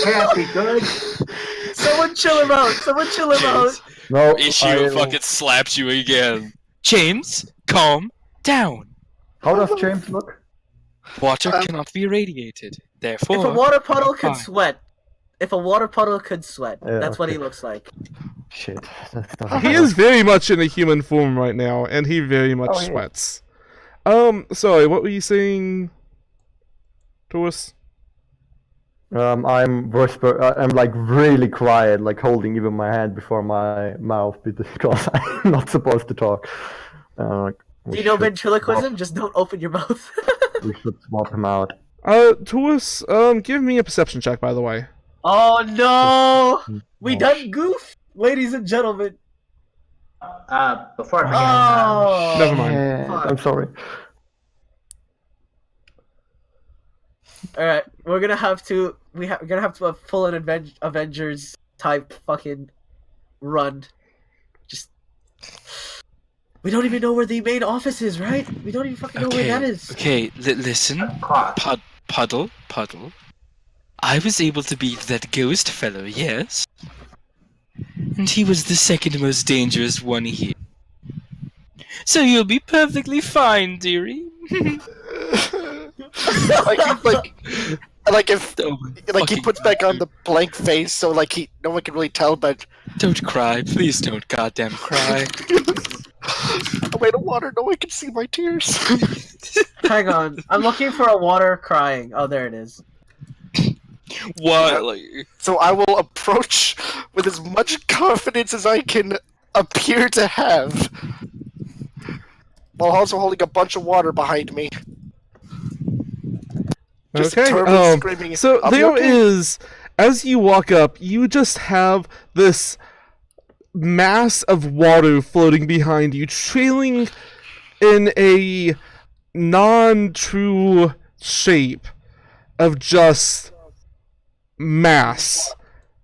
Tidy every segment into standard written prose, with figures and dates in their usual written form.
Can't be good. Someone chill him out. Someone chill him out. James, No, Ishio fucking slaps you again. James, calm down. How does James look? Water cannot be irradiated. Therefore, If a water puddle could fine. sweat, that's Yeah, what he okay. looks like. Shit. That's not He is very much in a human form right now, and he very much Oh, yeah. sweats. Sorry, what were you saying to us? I'm I'm like really quiet, like holding even my hand before my mouth because I'm not supposed to talk. Like, Do you know ventriloquism? Just don't open your mouth. we should swap him out. Tuus, give me a perception check, by the way. Oh no! We Oh, done goof, ladies and gentlemen. Before I begin, Oh, Never mind. Yeah, I'm sorry. All right, we're gonna have to. We're gonna have to pull an Avengers type fucking run. Just. We don't even know where the main office is, right? We don't even fucking know where that is. Okay, listen. clock. Puddle. I was able to beat that ghost fellow, yes? And he was the second most dangerous one here. So you'll be perfectly fine, dearie. like if Oh, like he fucking puts back on God. the blank face, so like no one can really tell. But Don't cry, please don't goddamn cry. I'm made of water, no one can see my tears. Hang on, I'm looking for a water crying. Oh, there it is. What? Like, So I will approach with as much confidence as I can appear to have, while also holding a bunch of water behind me. Just Okay, determined screaming, so "I'll be there okay." is, as you walk up, you just have this mass of water floating behind you, trailing in a non-true shape of just mass.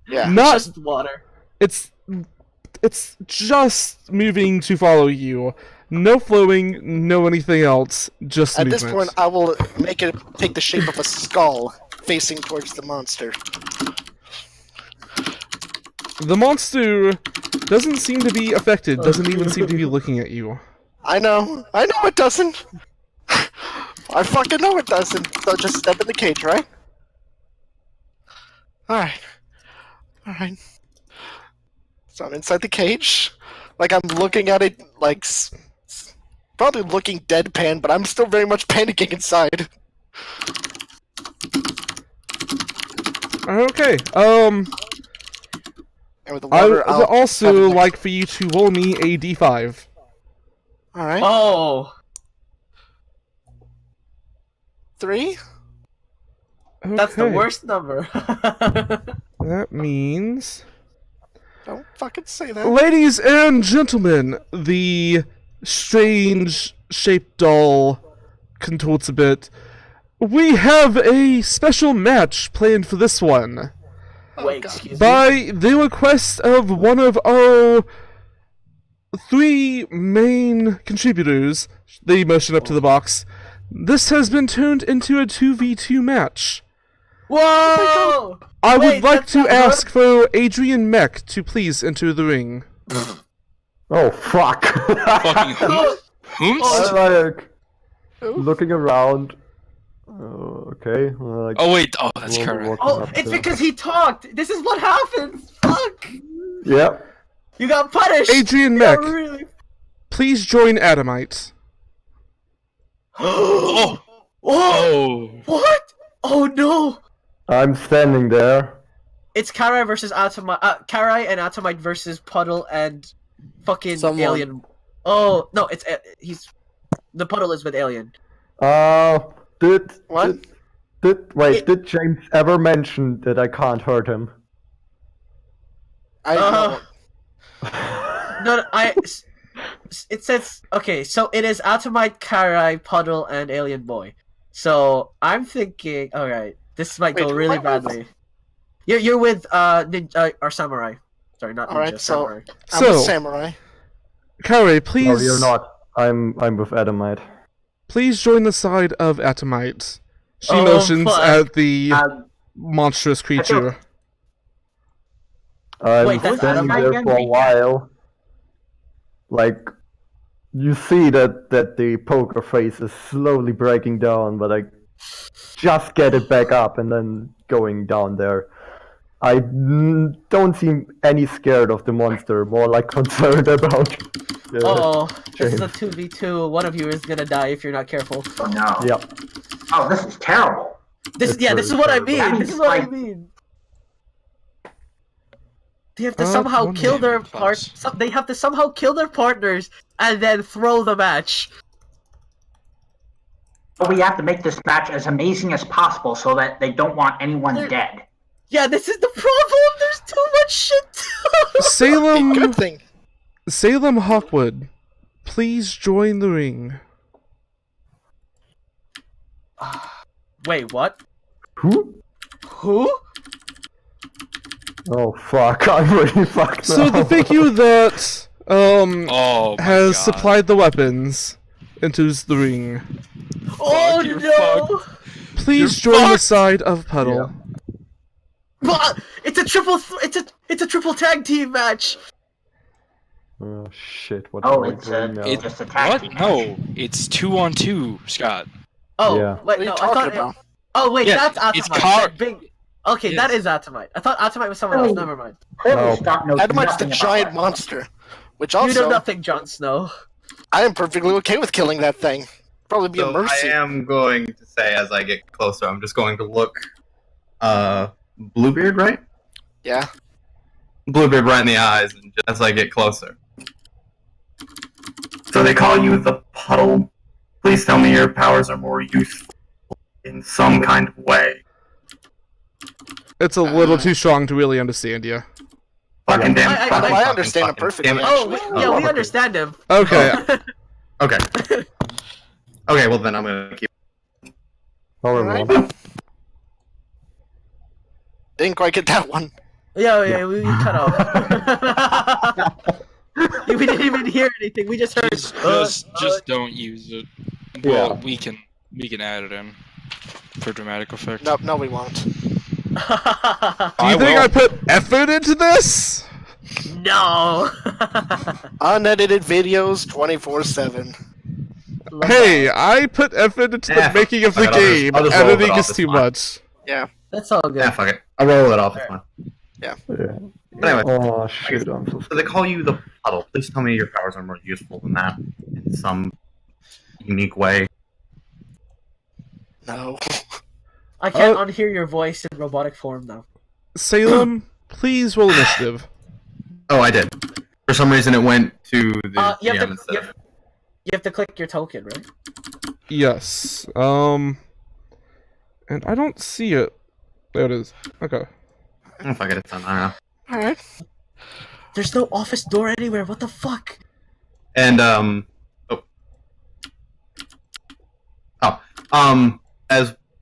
Yeah. Not Just water. it's just moving to follow you. No flowing, no anything else, just At movement. this point, I will make it take the shape of a skull facing towards the monster. The monster doesn't seem to be affected, doesn't even seem to be looking at you. I know it doesn't. I fucking know it doesn't. So just step in the cage, right? Alright. So I'm inside the cage. Like I'm looking at it, like probably looking deadpan, but I'm still very much panicking inside. Okay, And with the I water, would also have, like for you to roll me a d5. Alright. Oh, 3? that's the Okay, worst number. That means... Don't fucking say that. Ladies and gentlemen, the strange shaped doll contorts a bit. We have a special match planned for this one. Wait, excuse me. By the request of one of our 3 main contributors, they motion up to the box, this has been turned into a 2v2 match. Whoa! I Wait, would like that's to not ask for Adrian Mech to please enter the ring. Oh fuck! fucking I'm like looking around. Okay. Like, Oh wait, oh that's walking correct. Oh, up it's to- because he talked. This is what happens. Fuck! Yeah. You got punished. Adrian You Mech, got really. please join Adamite. Oh, Oh! oh, What? Oh no! I'm standing there. It's Karai versus Atomite. Karai and Atomite versus Puddle and fucking Someone. Alien. Oh no! It's he's the Puddle is with Alien. What? Did James ever mention that I can't hurt him? I Uh, No, it says okay. So it is Atomite, Karai, Puddle, and Alien Boy. So I'm thinking, all right, this might go Wait, really who am I with? badly. You're with ninja or samurai. Sorry, not ninja. Alright, so- samurai. I'm a So, samurai. Kare, please, No, you're not. I'm with Adamite. please join the side of Atomite. She Oh, motions fuck. at the Um, monstrous creature. I'm Wait, that's standing Adamite there again? for a while. Like, you see that the poker face is slowly breaking down, but I just get it back up and then going down there. I don't seem any scared of the monster, more like concerned about. Oh, this is a James. 2v2. One of you is gonna die if you're not careful. oh no. Yeah. Oh, this is terrible. This It's yeah, this is very what I terrible. mean. That This is means, what I like- mean. They have to somehow one kill their minute, part. folks. They have to somehow kill their partners and then throw the match. But we have to make this match as amazing as possible so that they don't want anyone They're- dead. Yeah, this is the problem. There's too much shit. Salem, Good thing. Salem Hawkwood, please join the ring. Wait, what? Who? Who? Oh fuck! I'm really fucked So now. the figure that Oh my has God. supplied the weapons enters the ring. Oh you're no! Please You're join the fucked. side of Puddle. It's a triple. It's a triple tag team match. Oh shit! What Oh, am I it's doing now? just a tag What? team. No, it's 2-on-2, Scott. Oh Yeah. wait, What are you no, I talking thought. about? Oh wait, Yeah, that's it's Atomite. car- That big. Okay, that Yes. is Atomite. I thought Atomite was someone else. Oh. Never mind. Clearly No. Scott knows Adamite's the nothing about giant that. monster. Which You know also, nothing, Jon Snow. I am perfectly okay with killing that thing. Probably be a So mercy. I am going to say, as I get closer, I'm just going to look, Bluebeard, right? Yeah. Bluebeard right in the eyes, and just as I get closer. So they call you the Puddle. Please tell me your powers are more useful in some kind of way. It's a little too strong to really understand you. Fucking damn. I- fucking, I fucking, understand it fucking perfectly. damn it. Oh, we, yeah, we okay. understand him. Okay, Okay. Okay, well then I'm gonna keep. However, Alright. Didn't quite get that one. Yeah, we cut off. We didn't even hear anything. We just heard. Just don't use it. Well, Yeah. we can add it in for dramatic effect. No, we won't. do you I think will. I put effort into this? No. Unedited videos 24/7. Hey, I put effort into the Yeah, making of the fuck it, game. I'll just roll it Editing off, is it's too fine. much. That's all good. Yeah, fuck it. I'll roll it off. It's fine. yeah. But anyway, Oh shit! I'm so. so they call you the Puddle. Please tell me your powers are more useful than that in some unique way. No. I can't unhear your voice in robotic form now. Salem, please roll initiative. Oh, I did. For some reason, it went to the You have GM to. instead of. You have to click your token, right? Yes. And I don't see it. There it is. Okay. Oh, fuck it, it's done. I don't know. Alright. There's no office door anywhere. What the fuck?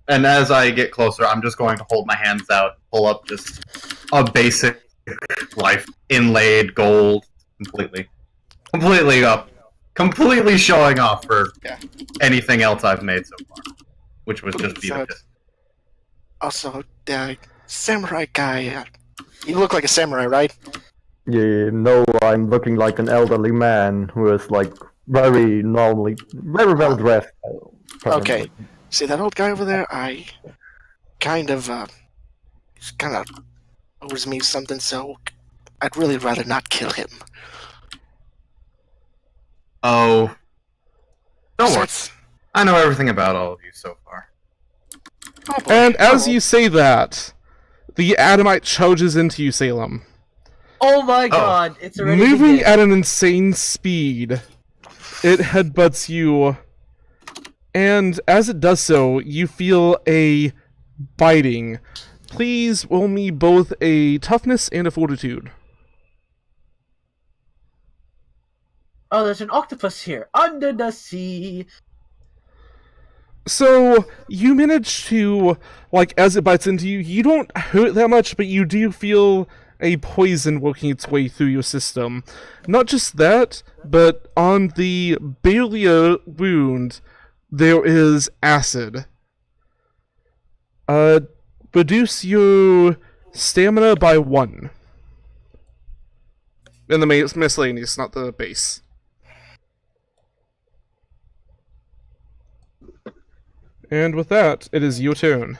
And as I get closer, I'm just going to hold my hands out, pull up just a basic life inlaid gold, completely up, completely showing off for Yeah. anything else I've made so far, which was just So- beautiful. Also, samurai guy. You look like a samurai, right? Yeah, no, I'm looking like an elderly man who is like very normally, very well dressed. Okay. See that old guy over there? I kind of owes me something, so I'd really rather not kill him. Oh, don't worry. Besides- I know everything about all of you so far. Oh, boy. And as Oh, you say that, the Adamite charges into you, Salem. Oh my god! It's already Moving begin. at an insane speed, it headbutts you, and as it does so, you feel a biting. Please roll me both a toughness and a fortitude. Oh, there's an octopus here under the sea. So, you manage to, like, as it bites into you, you don't hurt that much, but you do feel a poison working its way through your system. Not just that, but on the barrier wound, there is acid. Reduce your stamina by 1. In the miscellaneous, not the base. And with that, it is your turn.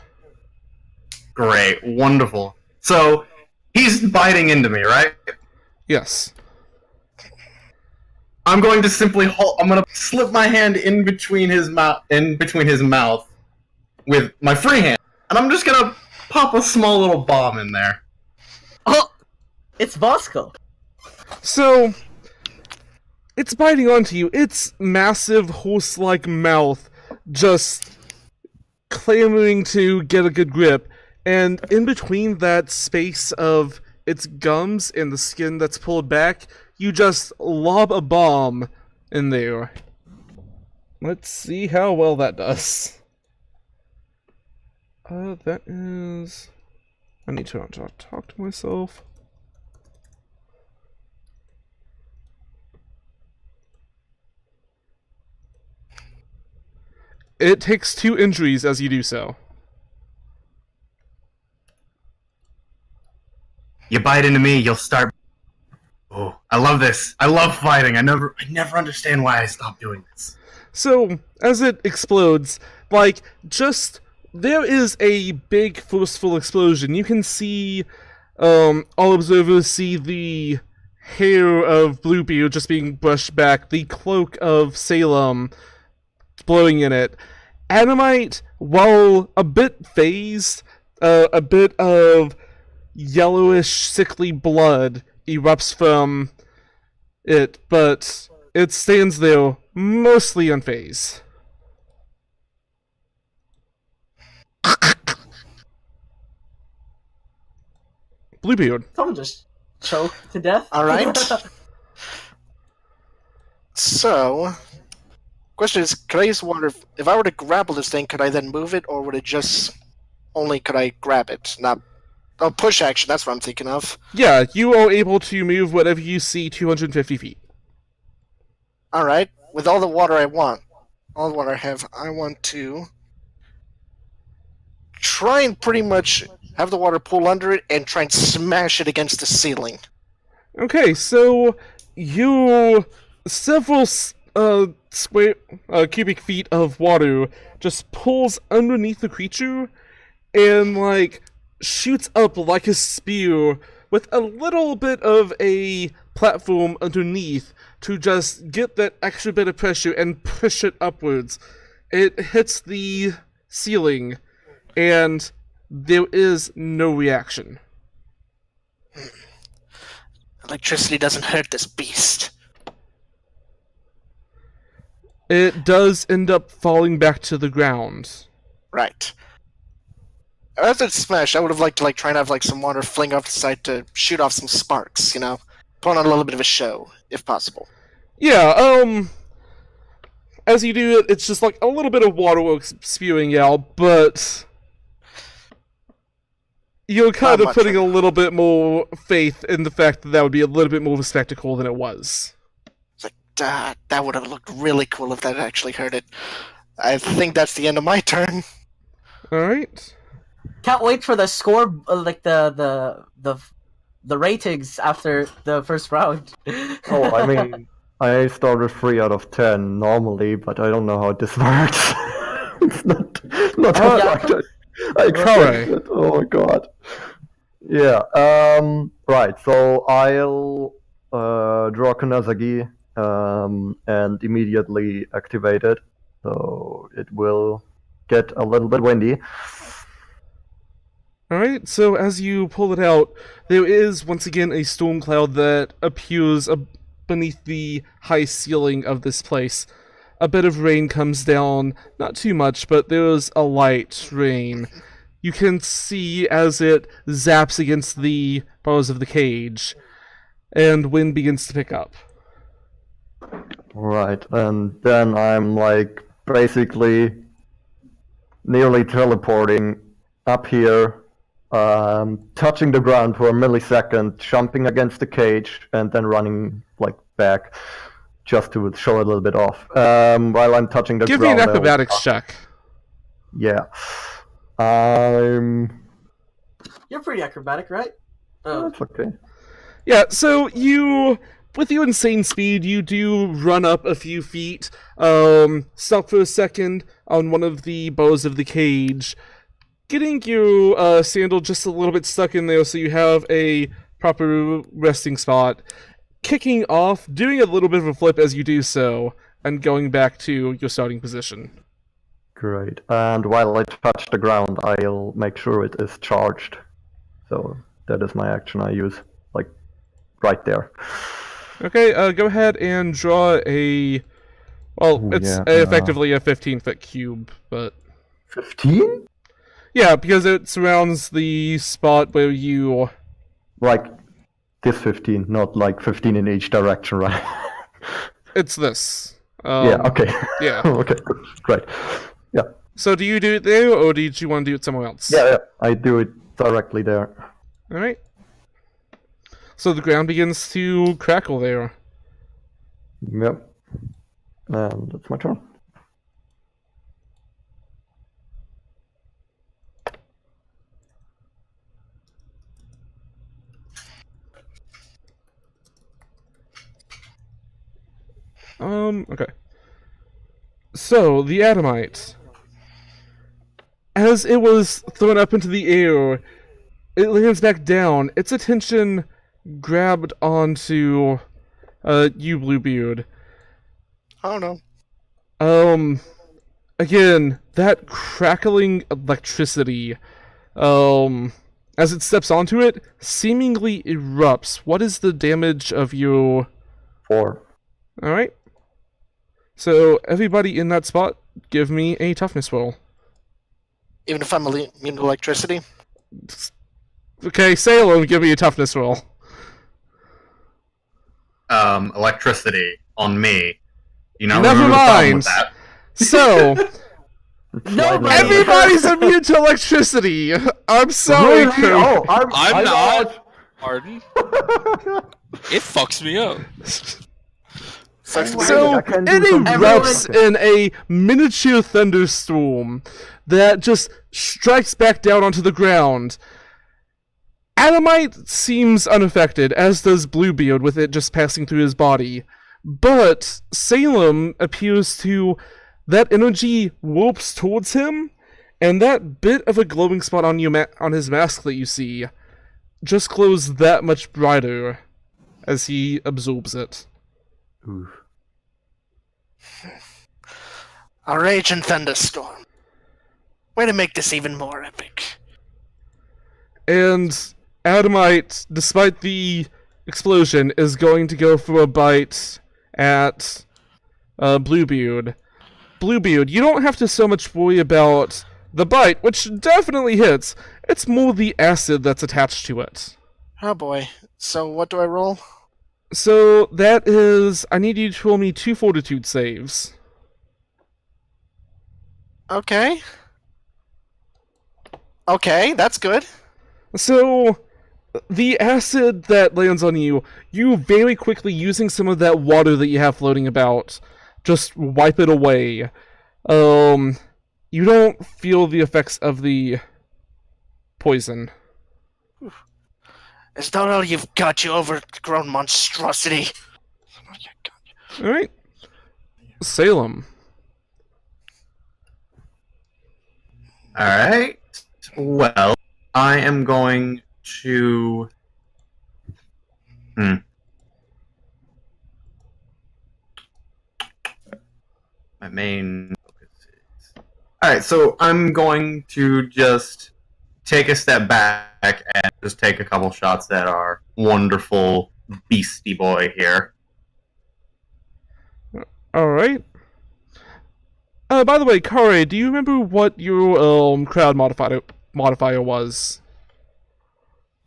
Great, wonderful. So he's biting into me, right? Yes. I'm going to simply I'm going to slip my hand in between his mouth with my free hand, and I'm just going to pop a small little bomb in there. Oh, it's Bosco. So, it's biting onto you. Its massive horse-like mouth just clamoring to get a good grip, and in between that space of its gums and the skin that's pulled back, you just lob a bomb in there. Let's see how well that does. That is... I need to talk to myself. It takes 2 injuries as you do so. You bite into me, you'll start. Oh, I love this. I love fighting. I never understand why I stopped doing this. So, as it explodes, like, just... There is a big, forceful explosion. You can see, all observers see the hair of Bluebeard just being brushed back, the cloak of Salem blowing in it. Adamite, while a bit phased, a bit of yellowish, sickly blood erupts from it, but it stands there mostly unfazed. Bluebeard. Someone just choked to death. All right. So, question is, could I use water? If I were to grapple this thing, could I then move it, or would it just only could I grab it? Not a push action. That's what I'm thinking of. Yeah, you are able to move whatever you see 250 feet. All right. With all the water I want, all the water I have, I want to try and pretty much have the water pool under it and try and smash it against the ceiling. Okay, so you several square cubic feet of water just pulls underneath the creature and like shoots up like a spear with a little bit of a platform underneath to just get that extra bit of pressure and push it upwards. It hits the ceiling and there is no reaction. Electricity doesn't hurt this beast. It does end up falling back to the ground. Right. As it smashed, I would have liked to try and have some water fling off the side to shoot off some sparks, you know? Put on a little bit of a show, if possible. Yeah, as you do it, it's just like a little bit of waterworks spewing out, but you're kind Not of much putting of a little bit more faith in the fact that that would be a little bit more of a spectacle than it was. It's like, that would have looked really cool if that actually hurt it. I think that's the end of my turn. Alright. Can't wait for the score, like the ratings after the first round. Oh, I mean, I started 3 out of 10 normally, but I don't know how this works. It's not how yeah. I Alright. expected. Oh my god. Yeah. Right. So I'll draw Kunazagi and immediately activate it. So it will get a little bit windy. Alright, so as you pull it out, there is once again a storm cloud that appears beneath the high ceiling of this place. A bit of rain comes down, not too much, but there's a light rain. You can see as it zaps against the bars of the cage, and wind begins to pick up. Right, and then I'm like basically nearly teleporting up here, touching the ground for a millisecond, jumping against the cage, and then running like back, just to show a little bit off. While I'm touching the Give me ground. an acrobatics check. Yeah. I'm. You're pretty acrobatic, right? Oh, That's okay. Yeah, so with your insane speed, you do run up a few feet, stop for a second on one of the bows of the cage, getting your sandal just a little bit stuck in there so you have a proper resting spot, kicking off, doing a little bit of a flip as you do so, and going back to your starting position. Great. And while I touch the ground, I'll make sure it is charged. So that is my action I use, like, right there. Okay, go ahead and draw a... Well, Ooh, it's yeah, effectively a 15-foot cube, but... 15? Yeah, because it surrounds the spot where you... Like, this 15, not like 15 in each direction, right? It's this. Yeah, okay. Yeah. Okay, great. Yeah. So do you do it there, or did you want to do it somewhere else? Yeah, I do it directly there. Alright. So the ground begins to crackle there. Yep. And it's my turn. Okay. So, the Adamite. As it was thrown up into the air, it lands back down. Its attention grabbed onto, you, Bluebeard. Oh no. Again, that crackling electricity, as it steps onto it, seemingly erupts. What is the damage of your... 4. Alright. So, everybody in that spot, give me a toughness roll. Even if I'm immune to electricity? Okay, Salem, give me a toughness roll. Electricity on me. You know, Never remember the problem mind. with that? So, No, everybody's immune to electricity! I'm sorry, Really? crew. Oh, I'm not. out. Pardon? It fucks me up. Sucks to be So, I it can do something erupts about it. in a miniature thunderstorm that just strikes back down onto the ground. Adamite seems unaffected, as does Bluebeard with it just passing through his body. But Salem appears to... That energy warps towards him, and that bit of a glowing spot on on his mask that you see just glows that much brighter as he absorbs it. Oof. A raging thunderstorm. Way to make this even more epic. And Adamite, despite the explosion, is going to go for a bite at Bluebeard. Bluebeard, you don't have to so much worry about the bite, which definitely hits. It's more the acid that's attached to it. Oh boy. So what do I roll? So that is... I need you to roll me 2 fortitude saves. Okay. Okay, that's good. So, the acid that lands on you, you very quickly, using some of that water that you have floating about, just wipe it away. You don't feel the effects of the poison. Is that all you've got, you overgrown monstrosity? Alright. Salem. Alright. Well, I am going to... My main focus is... Alright, so I'm going to just take a step back and just take a couple shots at our wonderful Beastie Boy here. Alright. By the way, Kare, do you remember what your crowd modifier was?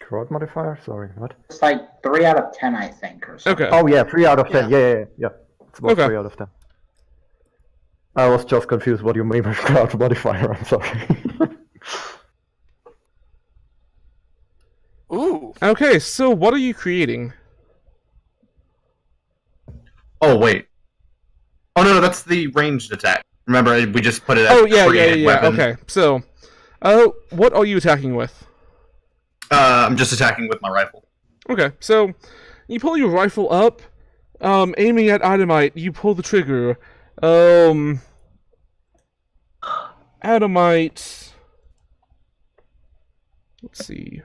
Crowd modifier? Sorry, what? It's like 3 out of 10, I think, or something. Okay. Oh yeah, 3 out of 10. Yeah. It's about Okay. 3 out of 10. I was just confused what you mean by crowd modifier. I'm sorry. Ooh. Okay, so what are you creating? Oh, wait. Oh, no, that's the ranged attack. Remember, we just put it as Oh, yeah, created weapon. okay. So, What are you attacking with? I'm just attacking with my rifle. Okay, so you pull your rifle up, aiming at Adamite. You pull the trigger. Adamite. Let's see.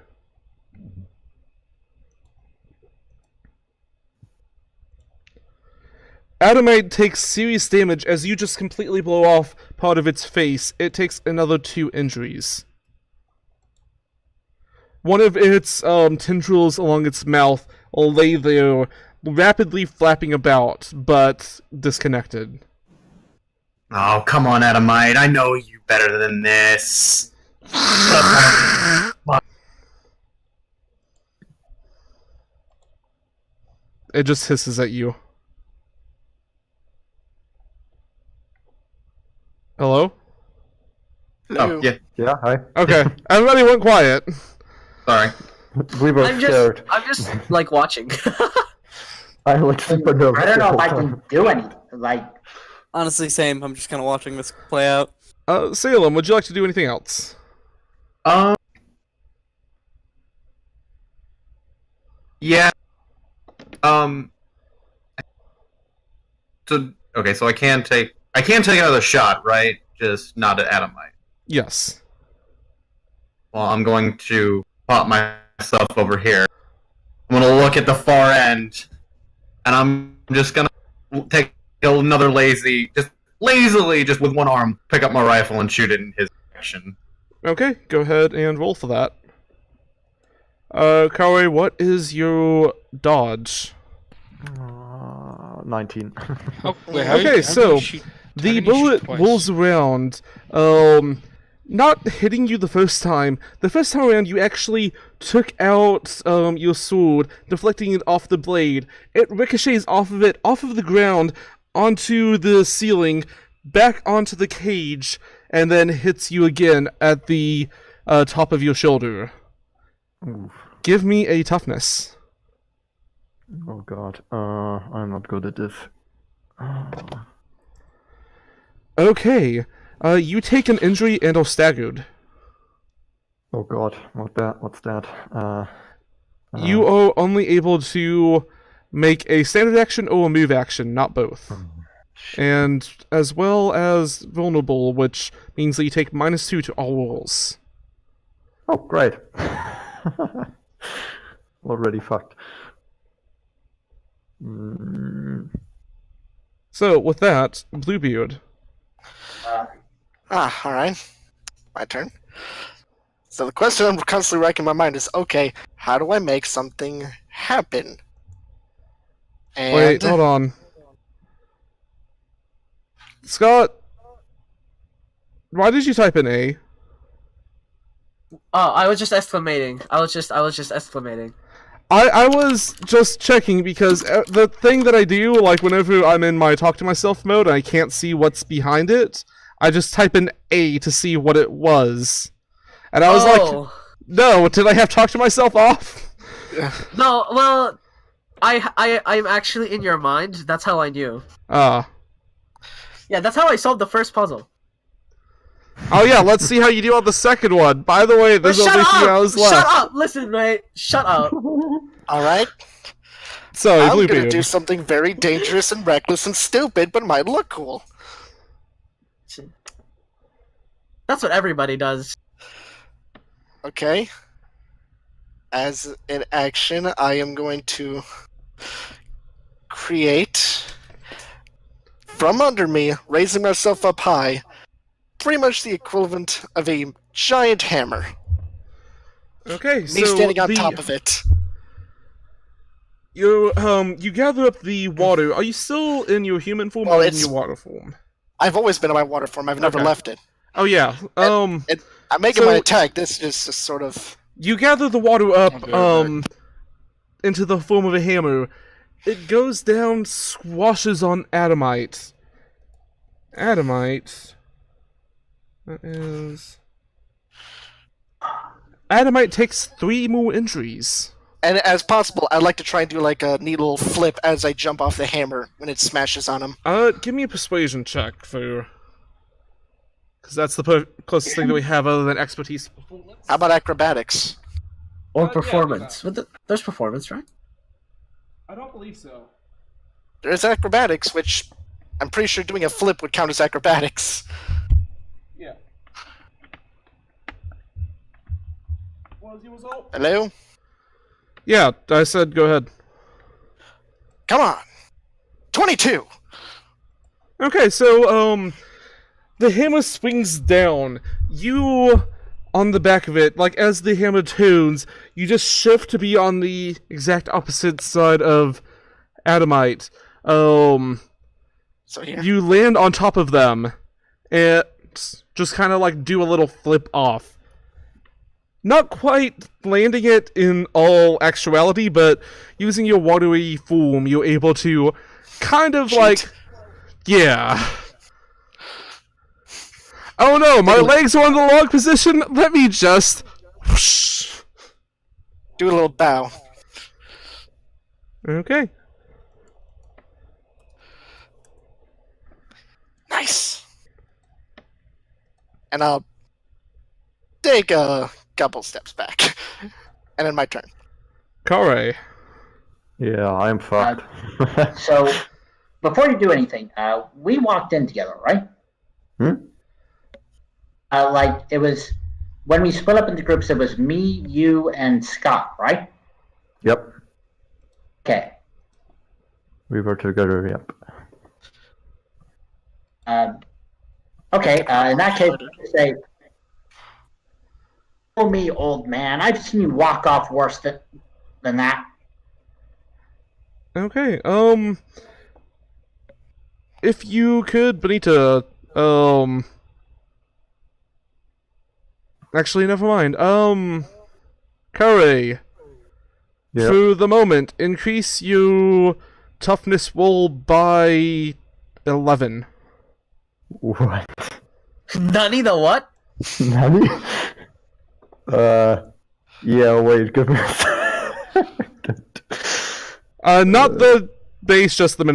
Adamite takes serious damage as you just completely blow off part of its face. It takes another 2 injuries. One of its tendrils along its mouth will lay there, rapidly flapping about, but disconnected. Oh, come on, Adamite. I know you better than this. It just hisses at you. Hello? Oh, yeah. Yeah, hi. Okay, everybody went quiet. Sorry. We were I'm scared. just like watching. I look super nervous. I don't know the if I whole can time. do anything. Like, Honestly, same. I'm just kind of watching this play out. Salem, would you like to do anything else? Yeah. So okay, so I can take another shot, right? Just not at Adamite. Yes. Well, I'm going to pop myself over here. I'm gonna look at the far end, and I'm just gonna take another lazily, just with one arm, pick up my rifle and shoot it in his direction. Okay, go ahead and roll for that. Kawe, what is your dodge? 19. Okay, so the bullet rolls around, not hitting you the first time. The first time around, you actually took out your sword, deflecting it off the blade. It ricochets off of it, off of the ground, onto the ceiling, back onto the cage, and then hits you again at the top of your shoulder. Oof. Give me a toughness. Oh god. I'm not good at this. Okay, you take an injury and are staggered. Oh god. What's that? You are only able to make a standard action or a move action, not both. And as well as vulnerable, which means that you take -2 to all rolls. Oh, great. Already fucked. So, with that, Bluebeard. Alright. My turn. So the question I'm constantly racking my mind is, okay, how do I make something happen? And Wait, hold on. Scott, why did you type in A? Oh, I was just exclamating. I was just exclamating. I was just checking because the thing that I do, like whenever I'm in my talk to myself mode and I can't see what's behind it, I just type in A to see what it was. And I was like, no, did I have talk to myself off? No, well, I'm actually in your mind. That's how I knew. Yeah, that's how I solved the first puzzle. Oh yeah, let's see how you do on the second one. By the way, there's Shut only 3 up! hours left. Shut up! Listen, mate. Shut up. Alright. So, I'm Bluebeard. gonna do something very dangerous and reckless and stupid, but might look cool. That's what everybody does. Okay. As an action, I am going to create from under me, raising myself up high, pretty much the equivalent of a giant hammer. Okay, Me so standing on top of it. You gather up the water. Are you still in your human form Well, or in it's- your water form? I've always been in my water form. I've never Okay. left it. Oh yeah. I'm making so- my attack. This is just sort of. You gather the water up, Okay, into the form of a hammer. It goes down, swashes on Adamite. Adamite. That is. Adamite takes 3 more injuries. And as possible, I'd like to try and do like a neat little flip as I jump off the hammer when it smashes on him. Give me a persuasion check for. because that's the closest thing that we have other than expertise. How about acrobatics? Or yeah, performance. There's performance, right? I don't believe so. There's acrobatics, which I'm pretty sure doing a flip would count as acrobatics. Yeah. What was your result? Hello? Yeah, I said go ahead. Come on! 22! Okay, so, the hammer swings down. You, on the back of it, like, as the hammer tunes, you just shift to be on the exact opposite side of Adamite. So here. You land on top of them, and just kind of, like, do a little flip off. Not quite landing it in all actuality, but using your watery form, you're able to kind of, like... Yeah. Oh no, my legs are on the log position. Let me just. Whoosh. Do a little bow. Okay. Nice! And I'll take a couple steps back. And then my turn. Kare. Yeah, I'm fucked. So, before you do anything, we walked in together, right? Like, it was, when we split up into groups, it was me, you, and Scott, right? Yep, Okay. we were together. Yep. Okay, in that case, let's say, oh me, old man, I've seen you walk off worse than that. Okay. If you could, Benita. Actually, never mind. Kare. Yep. For the moment, increase your toughness roll by 11. What? Nani the what? Nani? Yeah, wait, give me a second. Not the base, just the Yeah,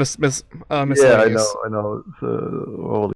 I miscellaneous. know. So, holy